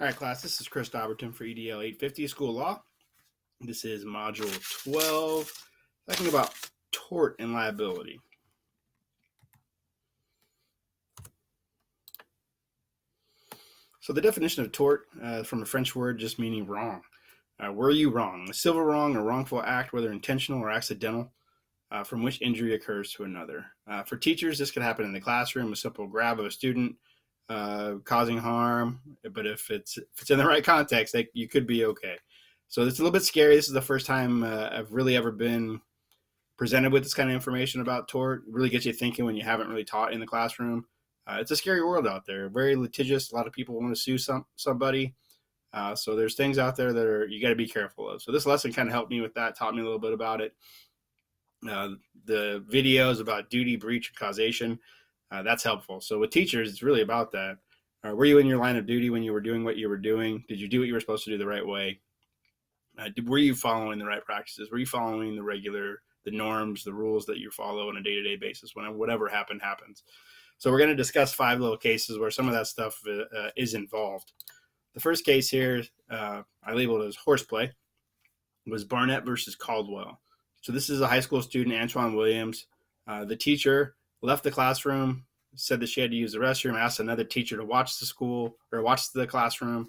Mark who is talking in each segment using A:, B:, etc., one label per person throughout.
A: All right, class, this is Chris Dobberton for EDL 850 School Law. This is Module 12, talking about tort and liability. So the definition of tort from a French word just meaning wrong. Were you wrong? A civil wrong or wrongful act, whether intentional or accidental, from which injury occurs to another. For teachers, this could happen in the classroom, a simple grab of a student causing harm, but if it's in the right context, you could be okay. So it's a little bit scary. This is the first time I've really ever been presented with this kind of information about tort. It really gets you thinking when you haven't really taught in the classroom. It's a scary world out there, very litigious. A lot of people want to sue somebody. So there's things out there that you got to be careful of. So this lesson kind of helped me with that, taught me a little bit about it. The videos about duty, breach, and causation, that's helpful. So with teachers, it's really about that. Were you in your line of duty when you were doing what you were doing? Did you do what you were supposed to do the right way? Were you following the right practices? Were you following the norms, the rules that you follow on a day-to-day basis when whatever happens? So we're going to discuss 5 little cases where some of that stuff is involved. The first case here, I labeled as horseplay, was Barnett versus Caldwell. So this is a high school student, Antoine Williams. The teacher left the classroom, said that she had to use the restroom, asked another teacher to watch the classroom.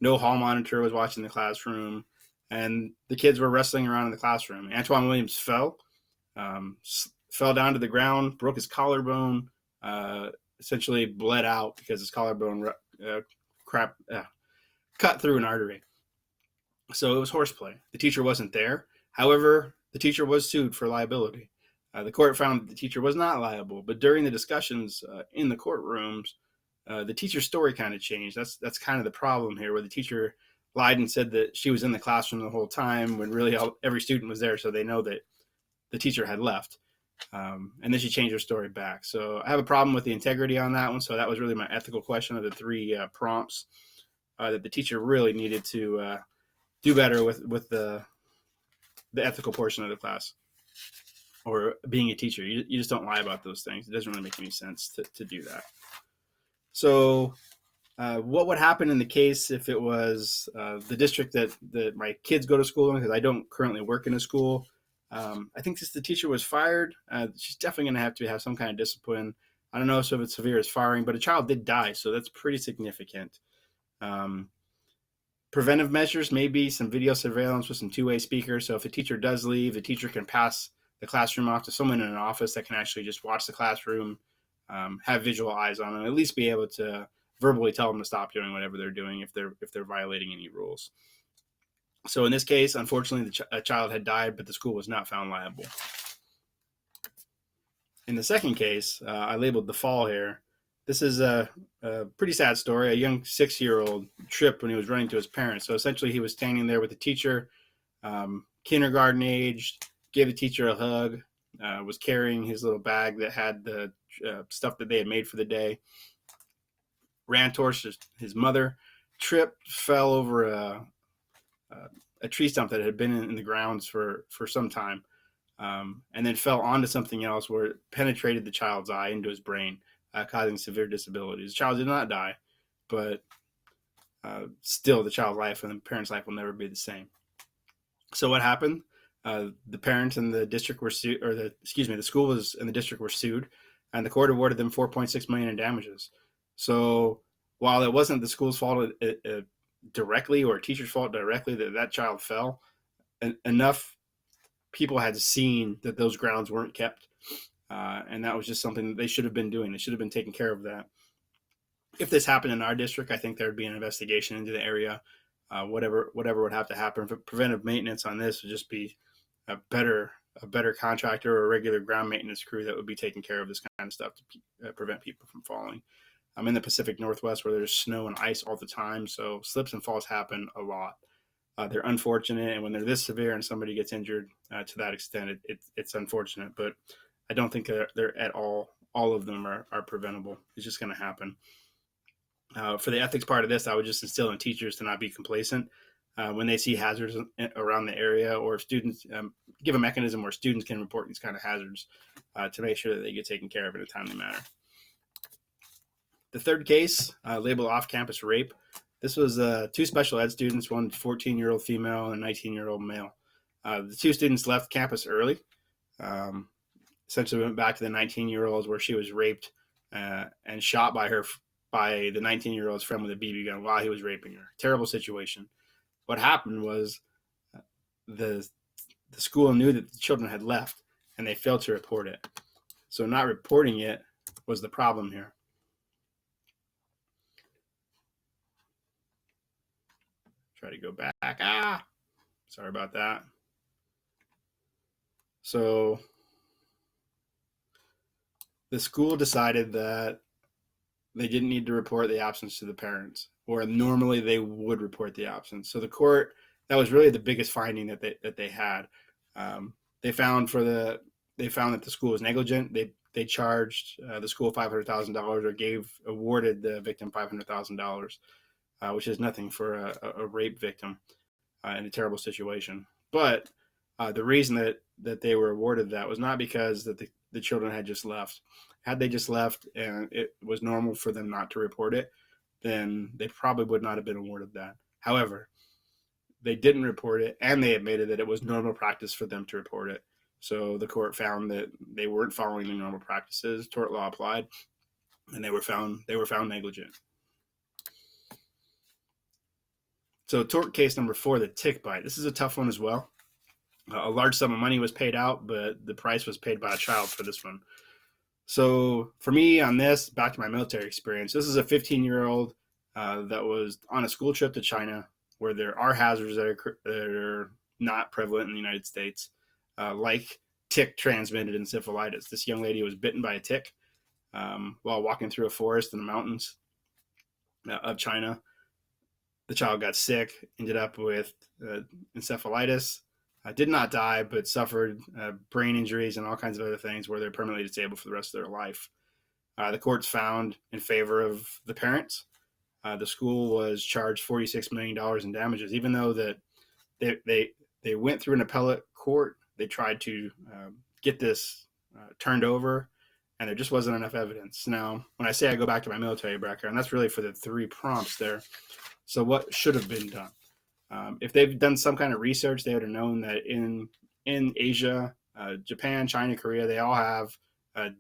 A: No hall monitor was watching the classroom, and the kids were wrestling around in the classroom. Antoine Williams fell down to the ground, broke his collarbone, essentially bled out because his collarbone cut through an artery. So it was horseplay. The teacher wasn't there. However, the teacher was sued for liability. The court found that the teacher was not liable, but during the discussions in the courtrooms, the teacher's story kind of changed. That's kind of the problem here, where the teacher lied and said that she was in the classroom the whole time when really every student was there, so they know that the teacher had left. And then she changed her story back. So I have a problem with the integrity on that one. So that was really my ethical question of the 3 prompts that the teacher really needed to do better with the ethical portion of the class, or being a teacher. You just don't lie about those things. It doesn't really make any sense to do that. So what would happen in the case if it was the district that my kids go to school in, because I don't currently work in a school? I think since the teacher was fired, she's definitely going to have some kind of discipline. I don't know if it's severe as firing, but a child did die, so that's pretty significant. Preventive measures, maybe some video surveillance with some 2-way speakers. So if a teacher does leave, the teacher can pass the classroom off to someone in an office that can actually just watch the classroom, have visual eyes on them, at least be able to verbally tell them to stop doing whatever they're doing if they're violating any rules. So in this case, unfortunately, a child had died, but the school was not found liable. In the second case, I labeled the fall here. This is a pretty sad story. A young 6-year-old tripped when he was running to his parents. So essentially, he was standing there with the teacher, kindergarten aged, gave the teacher a hug, was carrying his little bag that had the stuff that they had made for the day, ran towards his mother, tripped, fell over a tree stump that had been in the grounds for some time, and then fell onto something else where it penetrated the child's eye into his brain, causing severe disabilities. The child did not die, but still the child's life and the parent's life will never be the same. So what happened? The parents and the district were sued, the school and the district were sued, and the court awarded them $4.6 million in damages. So while it wasn't the school's fault directly, or a teacher's fault directly that child fell, enough people had seen that those grounds weren't kept, and that was just something that they should have been doing. They should have been taking care of that. If this happened in our district, I think there would be an investigation into the area. Whatever would have to happen. Preventive maintenance on this would just be a better contractor or a regular ground maintenance crew that would be taking care of this kind of stuff to prevent people from falling. I'm in the Pacific Northwest, where there's snow and ice all the time, so slips and falls happen a lot. They're unfortunate, and when they're this severe and somebody gets injured to that extent, it's unfortunate. But I don't think they're at all of them are preventable. It's just going to happen. For the ethics part of this, I would just instill in teachers to not be complacent when they see hazards around the area, or students, give a mechanism where students can report these kind of hazards to make sure that they get taken care of in a timely manner. The third case, labeled off-campus rape. This was two special ed students, one 14-year-old female and a 19-year-old male. The two students left campus early. Um, Essentially went back to the 19-year-old where she was raped and shot by the 19-year-old's friend with a BB gun while he was raping her. Terrible situation. What happened was the the school knew that the children had left and they failed to report it. So not reporting it was the problem here. Try to go back. Sorry about that. So the school decided that they didn't need to report the absence to the parents, or normally they would report the absence. So the court, that was really the biggest finding that they had. Um, they found that the school was negligent. They charged the school $500,000 or awarded the victim $500,000, which is nothing for a rape victim in a terrible situation. But the reason that they were awarded that was not because that the children had just left. Had they just left and it was normal for them not to report it, then they probably would not have been awarded that. However, they didn't report it, and they admitted that it was normal practice for them to report it. So the court found that they weren't following the normal practices. Tort law applied, and they were found negligent. So tort case number 4, the tick bite. This is a tough one as well. A large sum of money was paid out, but the price was paid by a child for this one. So for me on this, back to my military experience, this is a 15-year-old that was on a school trip to China, where there are hazards that are not prevalent in the United States, like tick transmitted encephalitis. This young lady was bitten by a tick while walking through a forest in the mountains of China. The child got sick, ended up with encephalitis, did not die, but suffered brain injuries and all kinds of other things where they're permanently disabled for the rest of their life. The courts found in favor of the parents. The school was charged $46 million in damages, even though that they went through an appellate court. They tried to get this turned over, and there just wasn't enough evidence. Now, when I say I go back to my military background, that's really for the 3 prompts there. So what should have been done? If they've done some kind of research, they would have known that in Asia, Japan, China, Korea, they all have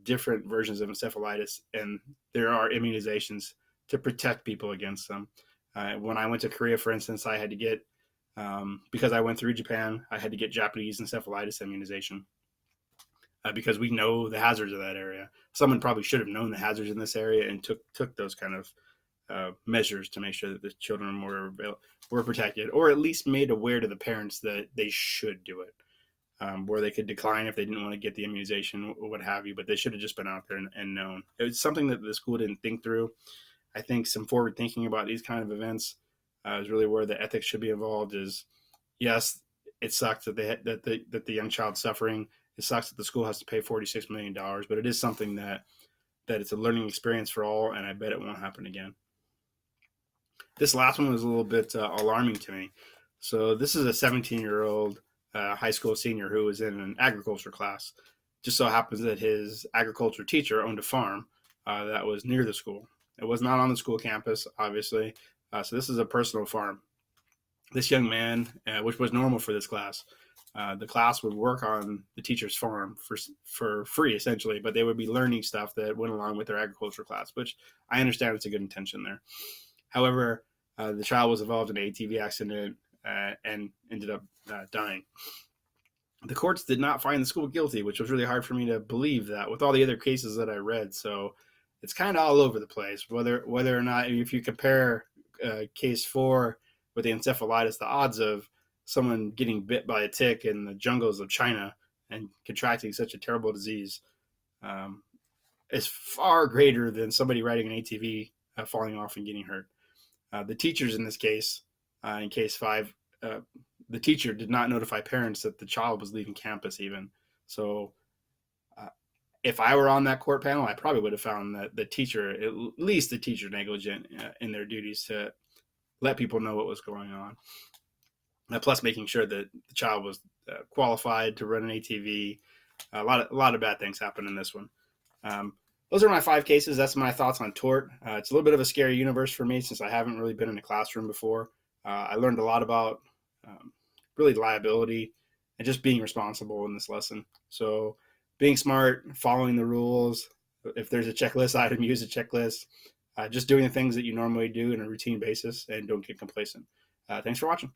A: different versions of encephalitis, and there are immunizations to protect people against them. When I went to Korea, for instance, I had to get, because I went through Japan, I had to get Japanese encephalitis immunization because we know the hazards of that area. Someone probably should have known the hazards in this area and took those kind of measures to make sure that the children were protected, or at least made aware to the parents that they should do it, where they could decline if they didn't want to get the immunization or what have you, but they should have just been out there and known. It was something that the school didn't think through. I think some forward thinking about these kind of events is really where the ethics should be involved. Is yes, it sucks that the young child's suffering. It sucks that the school has to pay $46 million, but it is something that it's a learning experience for all, and I bet it won't happen again. This last one was a little bit alarming to me. So this is a 17-year-old high school senior who was in an agriculture class. Just so happens that his agriculture teacher owned a farm that was near the school. It was not on the school campus, obviously. So this is a personal farm. This young man, which was normal for this class, the class would work on the teacher's farm for free, essentially, but they would be learning stuff that went along with their agriculture class, which I understand it's a good intention there. However, the child was involved in an ATV accident and ended up dying. The courts did not find the school guilty, which was really hard for me to believe that with all the other cases that I read. So it's kind of all over the place, whether or not, if you compare case 4 with the encephalitis, the odds of someone getting bit by a tick in the jungles of China and contracting such a terrible disease is far greater than somebody riding an ATV falling off and getting hurt. The teachers in this case, in case 5, the teacher did not notify parents that the child was leaving campus even. So if I were on that court panel, I probably would have found that at least the teacher negligent in their duties to let people know what was going on. Plus making sure that the child was qualified to run an ATV. A lot of bad things happened in this one. those are my 5 cases. That's my thoughts on tort. It's a little bit of a scary universe for me since I haven't really been in a classroom before. I learned a lot about um, really liability and just being responsible in this lesson. So being smart, following the rules. If there's a checklist item, use a checklist. Just doing the things that you normally do on a routine basis and don't get complacent. Thanks for watching.